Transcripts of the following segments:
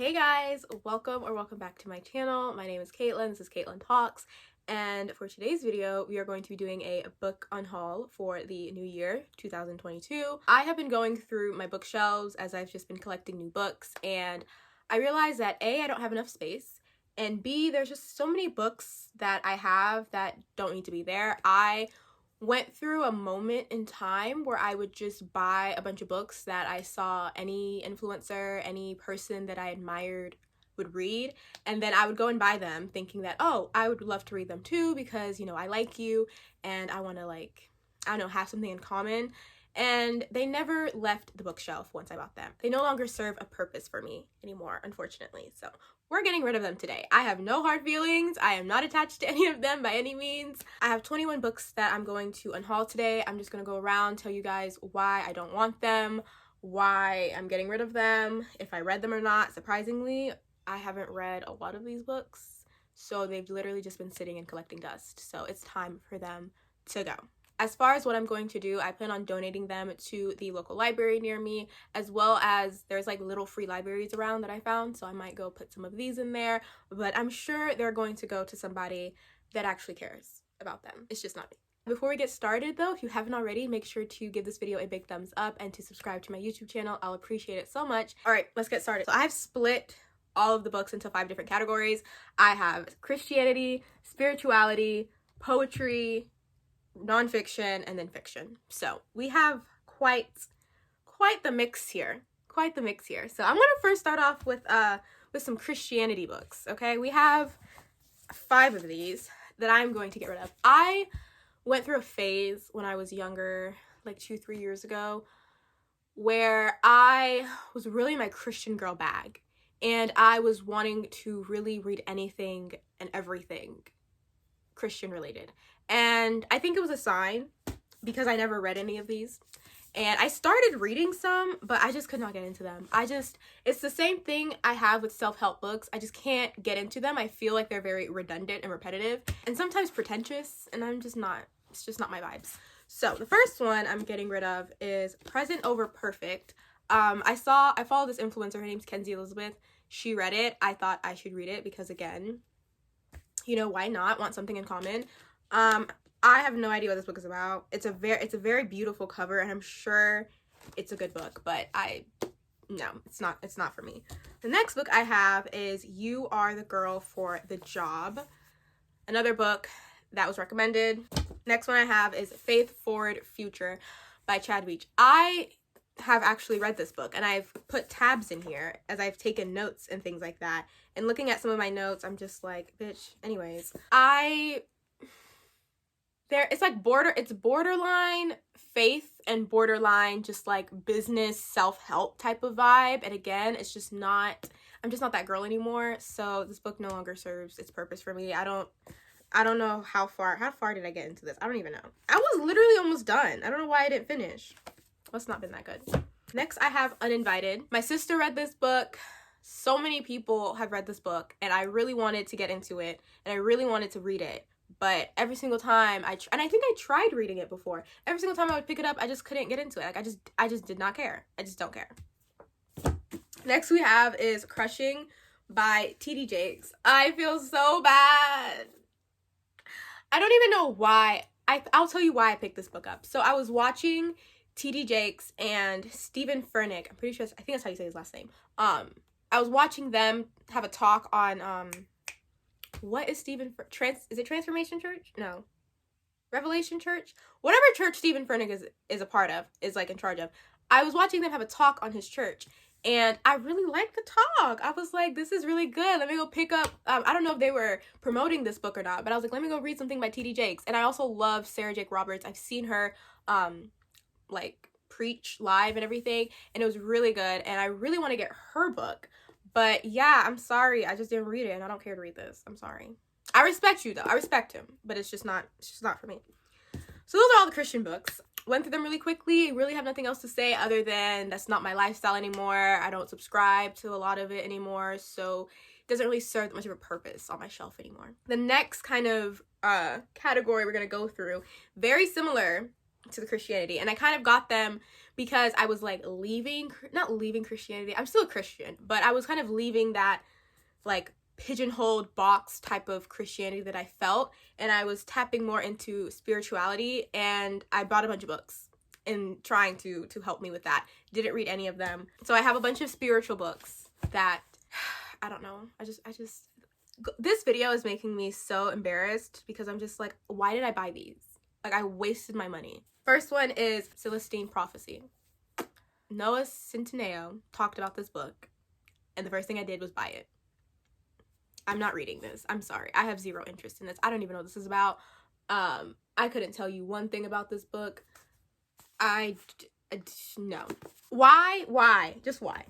Hey guys, welcome back to my channel. My name is Caitlin, this is Caitlin Talks, and for today's video, we are going to be doing a book unhaul for the new year, 2022. I have been going through my bookshelves as I've just been collecting new books, and I realized that A, I don't have enough space, and B, there's just so many books that I have that don't need to be there. I went through a moment in time where I would just buy a bunch of books that I saw any influencer, any person that I admired would read, and then I would go and buy them thinking that, oh, I would love to read them too because, you know, I like you and I want to, like, I don't know, have something in common. And they never left the bookshelf once I bought them. They no longer serve a purpose for me anymore, unfortunately. So we're getting rid of them today. I have no hard feelings. I am not attached to any of them by any means. I have 21 books that I'm going to unhaul today. I'm just going to go around, tell you guys why I don't want them, why I'm getting rid of them, if I read them or not. Surprisingly, I haven't read a lot of these books, so they've literally just been sitting and collecting dust. So it's time for them to go. As far as what I'm going to do, I plan on donating them to the local library near me, as well as there's like little free libraries around that I found, so I might go put some of these in there, but I'm sure they're going to go to somebody that actually cares about them. It's just not me. Before we get started though, if you haven't already, make sure to give this video a big thumbs up and to subscribe to my YouTube channel. I'll appreciate it so much. All right, let's get started. So I've split all of the books into 5 different categories. I have Christianity, spirituality, poetry, nonfiction, and then fiction. So we have quite the mix here. So I'm gonna first start off with some Christianity books. Okay, we have 5 of these that I'm going to get rid of. I went through a phase when I was younger, like 2-3 years ago, where I was really in my Christian girl bag, and I was wanting to really read anything and everything Christian related. And I think it was a sign because I never read any of these. And I started reading some, but I just could not get into them. It's the same thing I have with self-help books. I just can't get into them. I feel like they're very redundant and repetitive and sometimes pretentious, and it's just not my vibes. So the first one I'm getting rid of is Present Over Perfect. I follow this influencer. Her name's Kenzie Elizabeth. She read it. I thought I should read it because, again, you know, why not? Want something in common. I have no idea what this book is about. It's a very beautiful cover, and I'm sure it's a good book, but no, it's not for me. The next book I have is You Are the Girl for the Job. Another book that was recommended. Next one I have is Faith Forward Future by Chad Weech. I have actually read this book, and I've put tabs in here as I've taken notes and things like that. And looking at some of my notes, I'm just like, bitch. Anyways, it's borderline faith and borderline just like business self-help type of vibe. And again, I'm just not that girl anymore. So this book no longer serves its purpose for me. I don't know how far did I get into this? I don't even know. I was literally almost done. I don't know why I didn't finish. Must not been that good. Next, I have Uninvited. My sister read this book. So many people have read this book, and I really wanted to get into it, and I really wanted to read it. But every single time I think I tried reading it before. Every single time I would pick it up, I just couldn't get into it. Like I just did not care. I just don't care. Next we have is Crushing by T.D. Jakes. I feel so bad. I don't even know why. I'll tell you why I picked this book up. So I was watching T.D. Jakes and Stephen Furtick. I think that's how you say his last name. I was watching them have a talk on what is is it Transformation Church? No. Revelation Church? Whatever church Stephen Furtick is a part of, is like in charge of. I was watching them have a talk on his church, and I really liked the talk. I was like, this is really good. Let me go pick up, I don't know if they were promoting this book or not, but I was like, let me go read something by T.D. Jakes. And I also love Sarah Jakes Roberts. I've seen her, like, preach live and everything, and it was really good, and I really want to get her book. But yeah, I'm sorry, I just didn't read it, and I don't care to read this. I'm sorry. I respect you though. I respect him, but it's just not for me. So those are all the Christian books. Went through them really quickly. Really have nothing else to say other than that's not my lifestyle anymore. I don't subscribe to a lot of it anymore, so it doesn't really serve that much of a purpose on my shelf anymore. The next kind of category we're gonna go through, very similar to the Christianity. And I kind of got them because I was like not leaving Christianity. I'm still a Christian, but I was kind of leaving that like pigeonholed box type of Christianity that I felt, and I was tapping more into spirituality, and I bought a bunch of books and trying to help me with that. Didn't read any of them. So I have a bunch of spiritual books that I don't know. I just this video is making me so embarrassed because I'm just like, why did I buy these? Like, I wasted my money. First one is Celestine Prophecy. Noah Centineo talked about this book, and the first thing I did was buy it. I'm not reading this. I'm sorry. I have zero interest in this. I don't even know what this is about. I couldn't tell you one thing about this book. No. Why? Just why?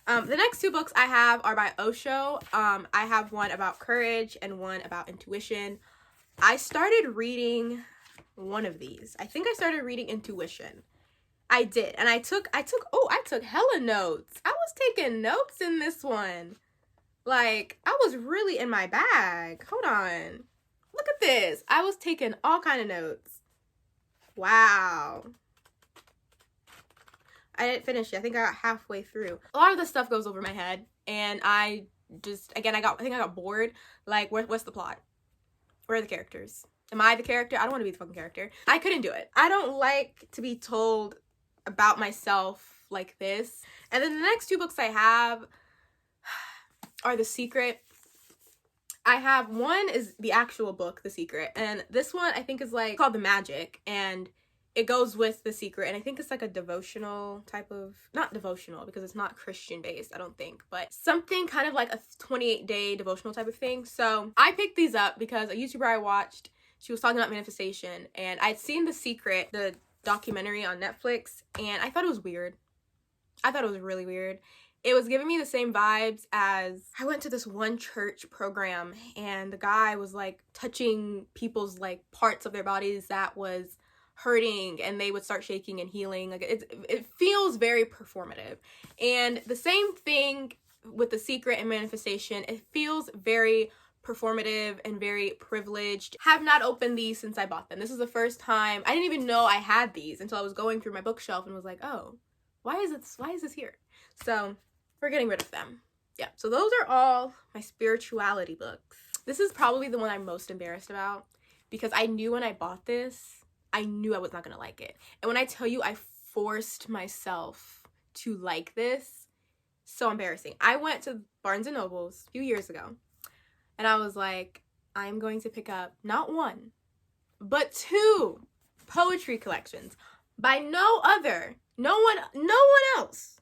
The next two books I have are by Osho. I have one about courage and one about intuition. I started reading one of these. I think I started reading Intuition. I did. And I took hella notes. I was taking notes in this one. Like, I was really in my bag. Hold on. Look at this. I was taking all kind of notes. Wow. I didn't finish it. I think I got halfway through. A lot of this stuff goes over my head, and I think I got bored. Like, what's the plot? Where are the characters? Am I the character? I don't want to be the fucking character. I couldn't do it. I don't like to be told about myself like this. And then the next two books I have are The Secret. I have one is the actual book, The Secret, and this one I think is like called The Magic, and it goes with The Secret, and I think it's like a devotional type of, not devotional because it's not Christian based, I don't think, but something kind of like a 28-day devotional type of thing. So I picked these up because a YouTuber I watched, she was talking about manifestation, and I'd seen The Secret, the documentary on Netflix, and I thought it was weird. I thought it was really weird. It was giving me the same vibes as I went to this one church program, and the guy was like touching people's like parts of their bodies that was hurting, and they would start shaking and healing. Like, it feels very performative. And the same thing with The Secret and manifestation. It feels very performative and very privileged. Have not opened these since I bought them. This is the first time. I didn't even know I had these until I was going through my bookshelf and was like, oh, why is this here? So we're getting rid of them. Yeah, so those are all my spirituality books. This is probably the one I'm most embarrassed about because I knew when I bought this, I knew I was not gonna like it. And when I tell you I forced myself to like this, so embarrassing. I went to Barnes & Noble's a few years ago, and I was like, I'm going to pick up not one, but two poetry collections by no one else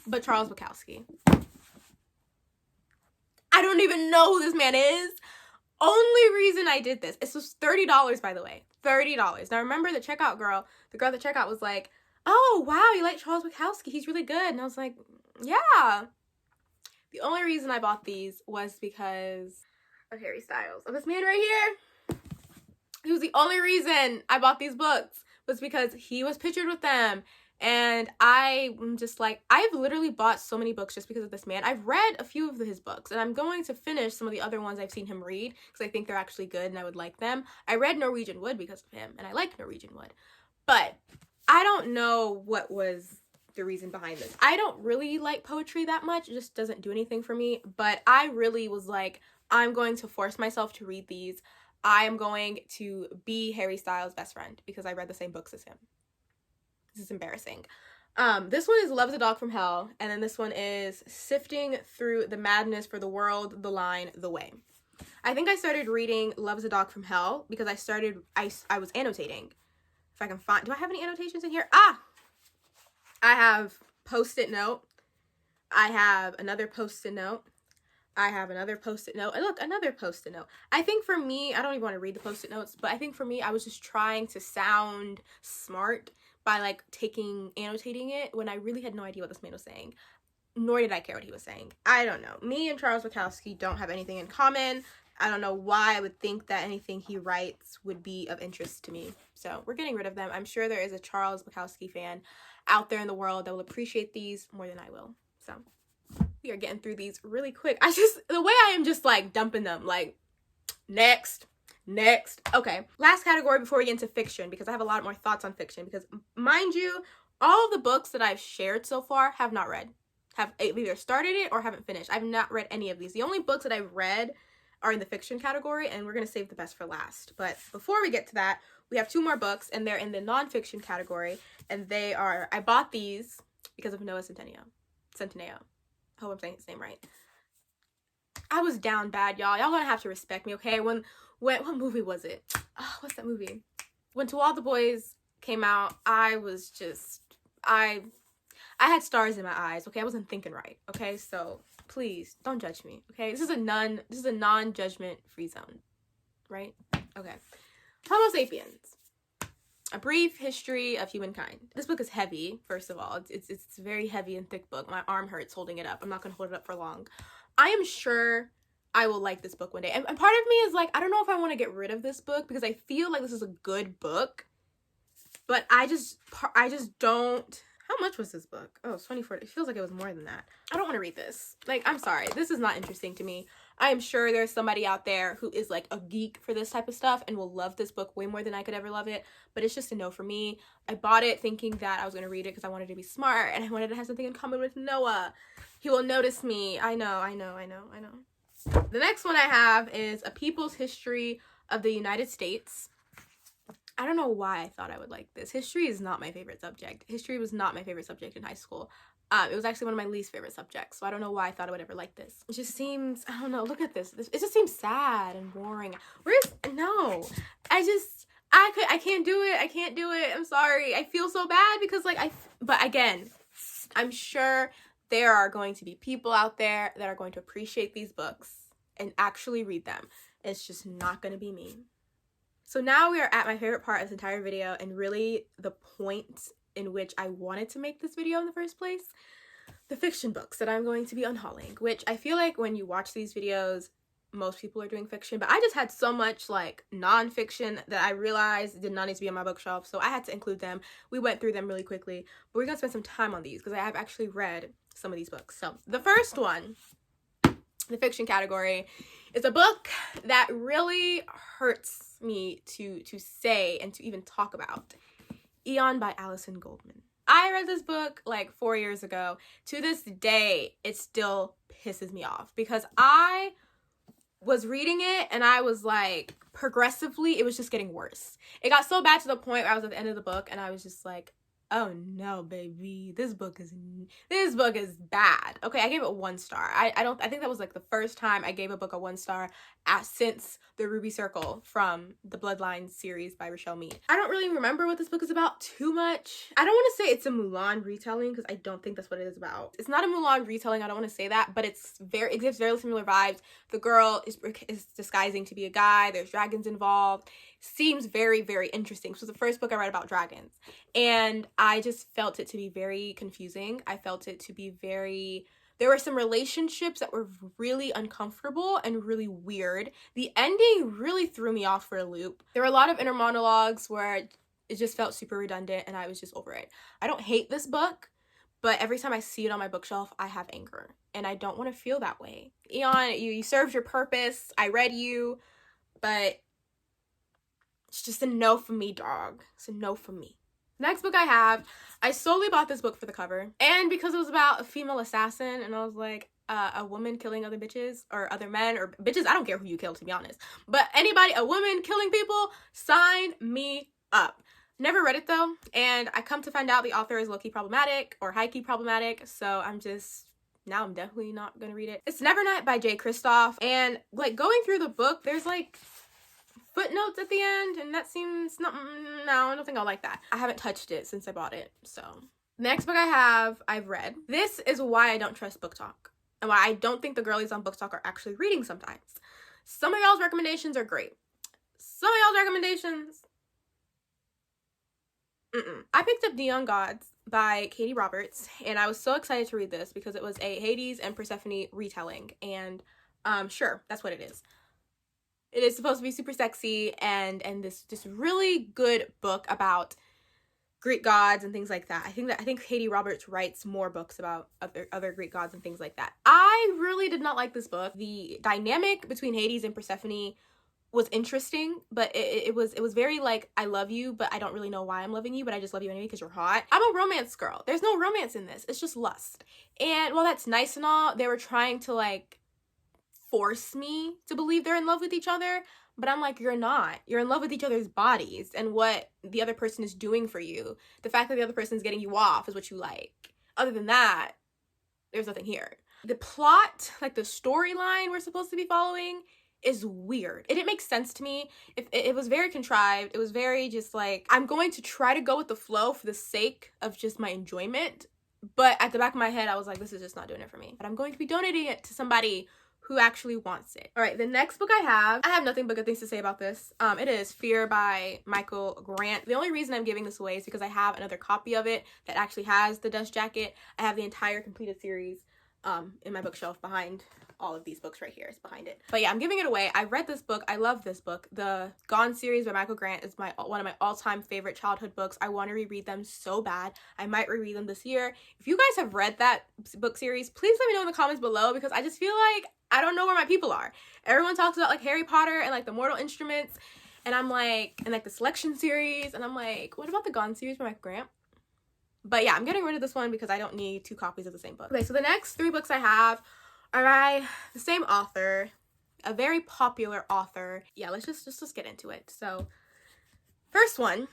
but Charles Bukowski. I don't even know who this man is. Only reason I did this, this was $30, by the way. $30. Now remember the checkout girl, the girl at the checkout was like, oh wow, you like Charles Bukowski, he's really good. And I was like, yeah. The only reason I bought these was because of Harry Styles. Of this man right here. He was the only reason I bought these books, was because he was pictured with them. And I'm just like, I've literally bought so many books just because of this man. I've read a few of his books, and I'm going to finish some of the other ones I've seen him read because I think they're actually good and I would like them. I read Norwegian Wood because of him, and I like Norwegian Wood. But I don't know what was the reason behind this. I don't really like poetry that much. It just doesn't do anything for me. But I really was like, I'm going to force myself to read these. I am going to be Harry Styles' best friend because I read the same books as him. This is embarrassing. This one is Love is a Dog from Hell, and then this one is Sifting Through the Madness for the World, the Line, the Way. I think I started reading Love is a Dog from Hell because I was annotating. If I can find, do I have any annotations in here? I have post-it note. I have another post-it note. I have another post-it note. And look, another post-it note. I think for me, I don't even want to read the post-it notes, but I think for me, I was just trying to sound smart by like annotating it when I really had no idea what this man was saying. Nor did I care what he was saying. I don't know. Me and Charles Bukowski don't have anything in common. I don't know why I would think that anything he writes would be of interest to me. So we're getting rid of them. I'm sure there is a Charles Bukowski fan out there in the world that will appreciate these more than I will. So we are getting through these really quick. The way I am just like dumping them, like next, Next. Okay, last category before we get into fiction, because I have a lot more thoughts on fiction, because mind you, all of the books that I've shared so far have not read. Have either started it or haven't finished. I've not read any of these. The only books that I've read are in the fiction category, and we're going to save the best for last. But before we get to that, we have 2 more books, and they're in the nonfiction category, and they are, I bought these because of Noah Centineo. I hope I'm saying his name right. I was down bad, y'all. Y'all gonna have to respect me, okay? When what movie was it? Oh, what's that movie? When To All the Boys came out, I was just, I had stars in my eyes, okay? I wasn't thinking right, okay? So please don't judge me, okay? This is a non-judgment free zone, right? Okay. Homo sapiens. A Brief History of Humankind. This book is heavy, first of all. It's a very heavy and thick book. My arm hurts holding it up. I'm not going to hold it up for long. I am sure I will like this book one day. And part of me is like, I don't know if I want to get rid of this book because I feel like this is a good book. But I just don't... How much was this book? Oh, it's $24. It feels like it was more than that. I don't want to read this. Like, I'm sorry. This is not interesting to me. I am sure there's somebody out there who is like a geek for this type of stuff and will love this book way more than I could ever love it. But it's just a no for me. I bought it thinking that I was going to read it because I wanted to be smart and I wanted to have something in common with Noah. He will notice me. I know. The next one I have is A People's History of the United States. I don't know why I thought I would like this. History is not my favorite subject. History was not my favorite subject in high school. It was actually one of my least favorite subjects, so I don't know why I thought I would ever like this. It just seems, I don't know, look at this. It just seems sad and boring. No. I can't do it. I can't do it. I'm sorry. I feel so bad because but again, I'm sure there are going to be people out there that are going to appreciate these books and actually read them. It's just not going to be me. So now we are at my favorite part of this entire video and really the point in which I wanted to make this video in the first place. The fiction books that I'm going to be unhauling, which I feel like when you watch these videos, most people are doing fiction, but I just had so much like nonfiction that I realized did not need to be on my bookshelf, so I had to include them. We went through them really quickly, but we're gonna spend some time on these because I have actually read some of these books. So the first one, the fiction category, is a book that really hurts me to say and to even talk about. Eon by Alison Goldman. I read this book like 4 years ago. To this day, it still pisses me off because I was reading it and I was like, progressively, it was just getting worse. It got so bad to the point where I was at the end of the book and I was just like, oh no, baby, this book is bad. Okay, I gave it 1 star. I think that was like the first time I gave a book a 1 star since The Ruby Circle from the Bloodline series by Rochelle Mead. I don't really remember what this book is about too much. I don't want to say it's a Mulan retelling because I don't think that's what it is about. It's not a Mulan retelling, I don't want to say that, but it gives very similar vibes. The girl is disguising to be a guy, there's dragons involved. Seems very, very interesting. This was the first book I read about dragons. And I just felt it to be very confusing. I felt it to be there were some relationships that were really uncomfortable and really weird. The ending really threw me off for a loop. There were a lot of inner monologues where it just felt super redundant and I was just over it. I don't hate this book, but every time I see it on my bookshelf, I have anger. And I don't want to feel that way. Eon, you served your purpose. I read you, but it's just a no for me, dog. It's a no for me. Next book I solely bought this book for the cover and because it was about a female assassin and I was like, a woman killing other bitches or other men or bitches, I don't care who you kill to be honest, but anybody, a woman killing people, sign me up. Never read it though, and I come to find out the author is low-key problematic or high-key problematic, so I'm definitely not gonna read it. It's Nevernight by J. Kristoff, and like going through the book, there's like footnotes at the end and that seems no, I don't think I'll like that. I haven't touched it since I bought it. So next book I've read. This is why I don't trust Book Talk and why I don't think the girlies on Book Talk are actually reading sometimes. Some of y'all's recommendations are great. Some of y'all's recommendations I picked up Neon Gods by Katie Roberts and I was so excited to read this because it was a Hades and Persephone retelling and sure, that's what it is. It is supposed to be super sexy and this really good book about Greek gods and things like that. I think Katie Roberts writes more books about other Greek gods and things like that. I really did not like this book. The dynamic between Hades and Persephone was interesting, but it was very like, I love you, but I don't really know why I'm loving you, but I just love you anyway because you're hot. I'm a romance girl. There's no romance in this. It's just lust. And while that's nice and all, they were trying to like force me to believe they're in love with each other, but I'm like, you're not. You're in love with each other's bodies and what the other person is doing for you. The fact that the other person is getting you off is what you like. Other than that, there's nothing here. The plot, like the storyline we're supposed to be following, is weird. It didn't make sense to me. It was very contrived. It was very just like, I'm going to try to go with the flow for the sake of just my enjoyment. But at the back of my head, I was like, this is just not doing it for me. But I'm going to be donating it to somebody who actually wants it. All right, the next book I have nothing but good things to say about this. It is Fear by Michael Grant. The only reason I'm giving this away is because I have another copy of it that actually has the dust jacket. I have the entire completed series in my bookshelf behind all of these books right here. It's behind it. But yeah, I'm giving it away. I read this book. I love this book. The Gone series by Michael Grant is one of my all-time favorite childhood books. I want to reread them so bad. I might reread them this year. If you guys have read that book series, please let me know in the comments below, because I just feel like I don't know where my people are. Everyone talks about like Harry Potter and like the Mortal Instruments, and I'm like, and like the Selection series, and I'm like, what about the Gone series by Michael Grant? But yeah, I'm getting rid of this one because I don't need 2 copies of the same book. Okay, so the next 3 books I have are by the same author, a very popular author. Yeah, let's just get into it. So, first one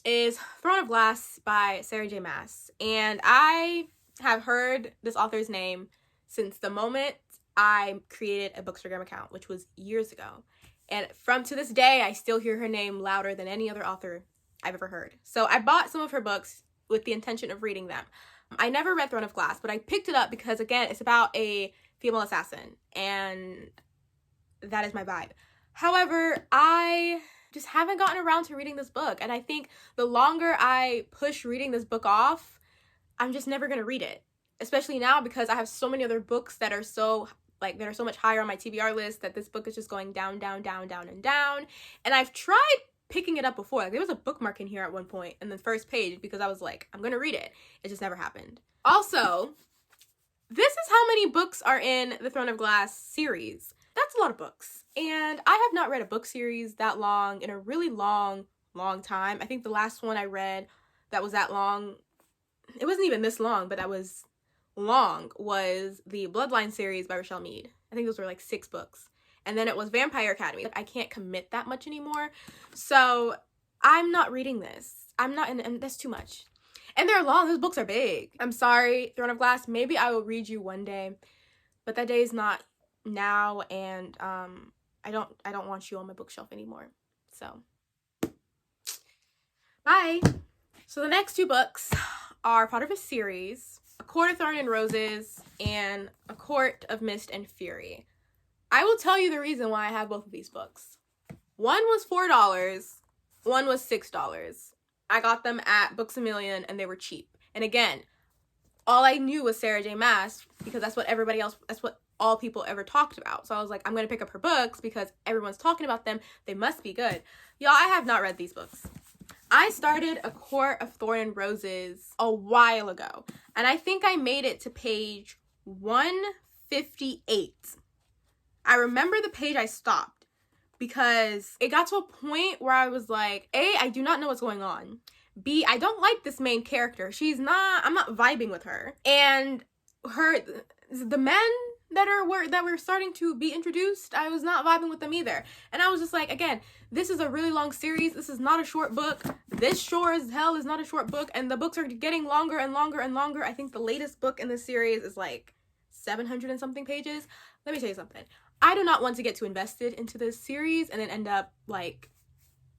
is Throne of Glass by Sarah J. Maas. And I have heard this author's name since the moment I created a Bookstagram account, which was years ago. And from to this day, I still hear her name louder than any other author I've ever heard. So I bought some of her books with the intention of reading them. I never read Throne of Glass, but I picked it up because, again, it's about a female assassin, and that is my vibe. However, I just haven't gotten around to reading this book, and I think the longer I push reading this book off, I'm just never going to read it. Especially now because I have so many other books that are so much higher on my TBR list that this book is just going down, down, down, down, and down. And I've tried picking it up before. Like, there was a bookmark in here at one point in the first page because I was like, I'm gonna read it. It just never happened. Also, this is how many books are in the Throne of Glass series. That's a lot of books. And I have not read a book series that long in a really long time. I think the last one I read that was that long, it wasn't even this long, but that was long, was the Bloodline series by Rochelle Mead. I think those were like 6 books. And then it was Vampire Academy. Like, I can't commit that much anymore. So I'm not reading this. I'm not, and that's too much. And they're long. Those books are big. I'm sorry, Throne of Glass. Maybe I will read you one day, but that day is not now. And I don't want you on my bookshelf anymore. So bye. So the next 2 books are part of a series: A Court of Thorn and Roses and A Court of Mist and Fury. I will tell you the reason why I have both of these books. One was $4, one was $6. I got them at Books A Million and they were cheap. And again, all I knew was Sarah J. Maas because that's what all people ever talked about. So I was like, I'm going to pick up her books because everyone's talking about them. They must be good. Y'all, I have not read these books. I started A Court of Thorn and Roses a while ago. And I think I made it to page 158. I remember the page I stopped because it got to a point where I was like, A, I do not know what's going on. B, I don't like this main character. I'm not vibing with her. And the men that were starting to be introduced, I was not vibing with them either. And I was just like, again, this is a really long series. This is not a short book. This sure as hell is not a short book. And the books are getting longer and longer and longer. I think the latest book in this series is like 700 and something pages. Let me tell you something. I do not want to get too invested into this series and then end up like,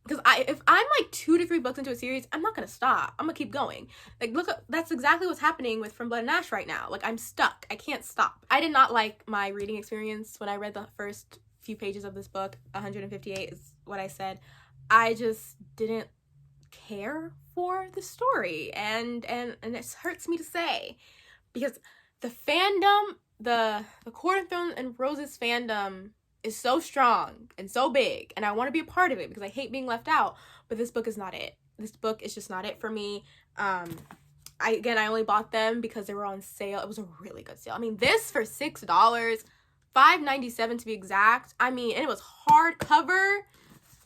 because if I'm like 2 to 3 books into a series, I'm not gonna stop. I'm gonna keep going. Like, look, that's exactly what's happening with From Blood and Ash right now. Like, I'm stuck. I can't stop. I did not like my reading experience when I read the first few pages of this book. 158 is what I said. I just didn't care for the story, and it hurts me to say, because the fandom, the Court of Thorn and Roses fandom is so strong and so big, and I want to be a part of it because I hate being left out, but this book is not it. This book is just not it for me. I only bought them because they were on sale. It was a really good sale. I mean, this for $6, $5.97 to be exact. I mean, and it was hardcover.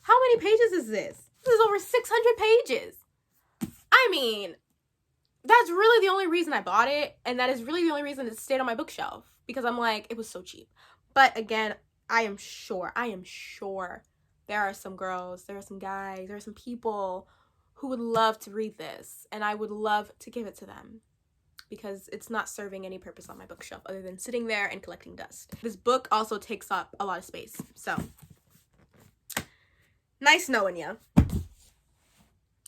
How many pages is this? This is over 600 pages. I mean, that's really the only reason I bought it, and that is really the only reason it stayed on my bookshelf, because I'm like, it was so cheap. But again, I am sure there are some girls, there are some guys, there are some people who would love to read this, and I would love to give it to them, because it's not serving any purpose on my bookshelf other than sitting there and collecting dust. This book also takes up a lot of space, so nice knowing ya.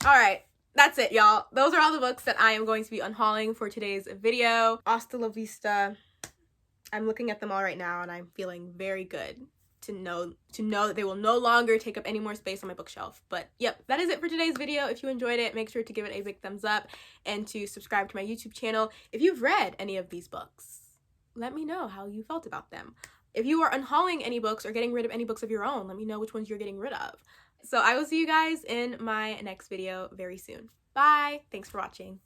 All right, that's it, y'all. Those are all the books that I am going to be unhauling for today's video. Hasta la vista. I'm looking at them all right now, and I'm feeling very good to know that they will no longer take up any more space on my bookshelf. But yep, that is it for today's video. If you enjoyed it, make sure to give it a big thumbs up and to subscribe to my YouTube channel. If you've read any of these books, let me know how you felt about them. If you are unhauling any books or getting rid of any books of your own, let me know which ones you're getting rid of. So I will see you guys in my next video very soon. Bye! Thanks for watching.